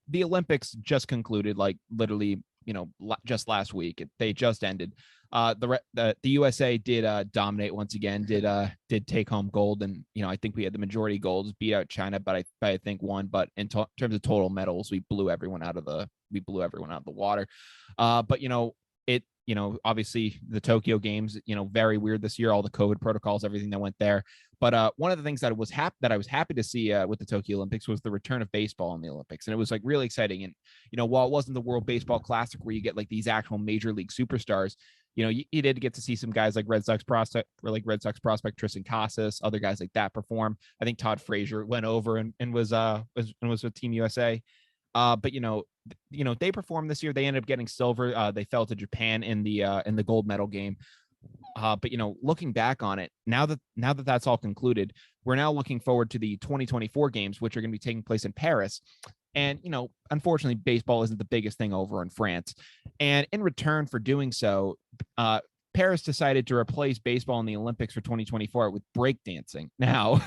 the Olympics just concluded, like literally, just last week. They just ended. The USA did dominate once again. Did take home gold, and I think we had the majority golds, beat out China, but I think won. But in terms of total medals, we blew everyone out of the water. But it obviously the Tokyo Games, very weird this year, all the COVID protocols, everything that went there. But one of the things that I was happy to see with the Tokyo Olympics was the return of baseball in the Olympics, and it was like really exciting. And while it wasn't the World Baseball Classic where you get like these actual major league superstars, you did get to see some guys like Red Sox prospect Tristan Casas, other guys like that perform. I think Todd Frazier went over and was with Team USA. But they performed this year. They ended up getting silver. They fell to Japan in the gold medal game. But looking back on it, now that that's all concluded, we're now looking forward to the 2024 games, which are going to be taking place in Paris. And unfortunately, baseball isn't the biggest thing over in France. And in return for doing so, Paris decided to replace baseball in the Olympics for 2024 with breakdancing. Now,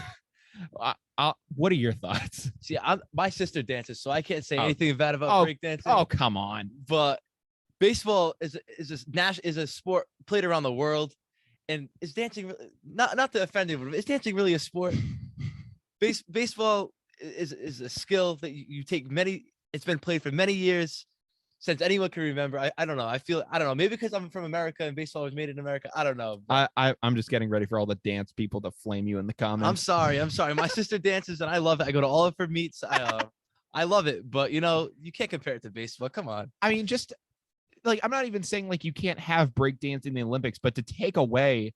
what are your thoughts? See, my sister dances, so I can't say anything bad about breakdancing. Oh, come on. But baseball is a sport played around the world, and is dancing not to offend you, but is dancing really a sport? Baseball is a skill that you take it's been played for many years, since anyone can remember. I don't know. I don't know. Maybe because I'm from America and baseball was made in America. I don't know. I'm just getting ready for all the dance people to flame you in the comments. I'm sorry. My sister dances and I love it. I go to all of her meets. I love it, but you can't compare it to baseball. Come on. I mean, just like, I'm not even saying like you can't have breakdance in the Olympics, but to take away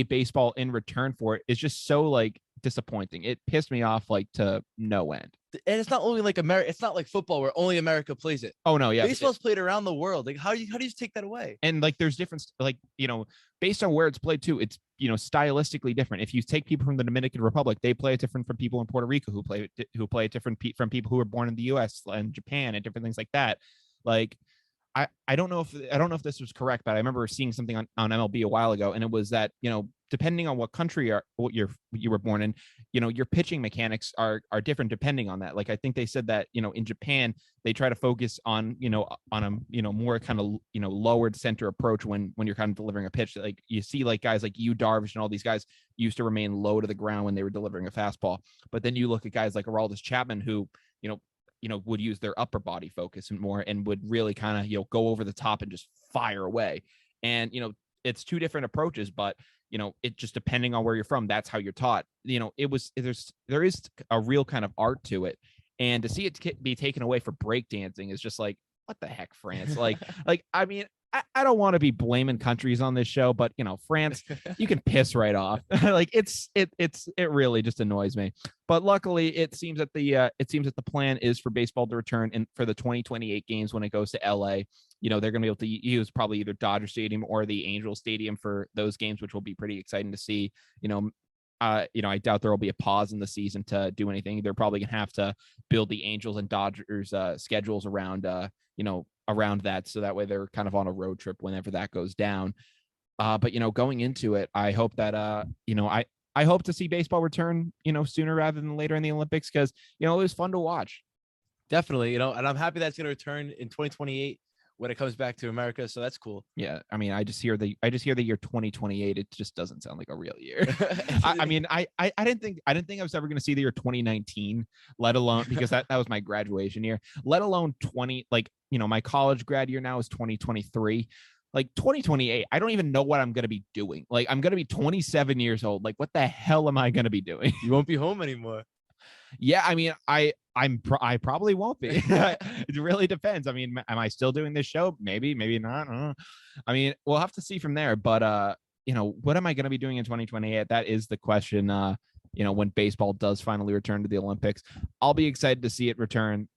baseball in return for it is just so like disappointing. It pissed me off like to no end. And it's not only like America. It's not like football where only America plays it. Oh no, yeah. Baseball's played around the world. Like how do you take that away? And like there's difference, like based on where it's played too. It's stylistically different. If you take people from the Dominican Republic, they play it different from people in Puerto Rico who play it different from people who were born in the U.S. and Japan and different things like that. Like I don't know if this was correct, but I remember seeing something on MLB a while ago, and it was that depending on what country you were born in, your pitching mechanics are different depending on that. Like I think they said that in Japan they try to focus on a more kind of lowered center approach when you're kind of delivering a pitch. Like you see like guys like Yu Darvish and all these guys used to remain low to the ground when they were delivering a fastball, but then you look at guys like Aroldis Chapman who would use their upper body focus and more, and would really kind of, go over the top and just fire away. And, it's two different approaches, but, it just depending on where you're from, that's how you're taught. There is a real kind of art to it. And to see it be taken away for breakdancing is just like, what the heck, France? I mean, I don't want to be blaming countries on this show, but France, you can piss right off. Like it really just annoys me. But luckily, it seems that the plan is for baseball to return in for the 2028 games when it goes to LA. They're going to be able to use probably either Dodger Stadium or the Angel Stadium for those games, which will be pretty exciting to see. I doubt there will be a pause in the season to do anything. They're probably going to have to build the Angels and Dodgers schedules around around that, so that way they're kind of on a road trip whenever that goes down. But going into it, I hope that I hope to see baseball return sooner rather than later in the Olympics, because it was fun to watch. Definitely, and I'm happy that's going to return in 2028 when it comes back to America, so that's cool. Yeah, I mean, I just hear the year 2028. It just doesn't sound like a real year. I mean, I didn't think I was ever going to see the year 2019, let alone, because that was my graduation year, let alone my college grad year now is 2023. Like 2028, I don't even know what I'm going to be doing. Like I'm going to be 27 years old. Like what the hell am I going to be doing? You won't be home anymore. Yeah, I mean, I probably won't be. It really depends. I mean, am I still doing this show? Maybe not. I mean, we'll have to see from there. But what am I going to be doing in 2028? That is the question. When baseball does finally return to the Olympics, I'll be excited to see it return.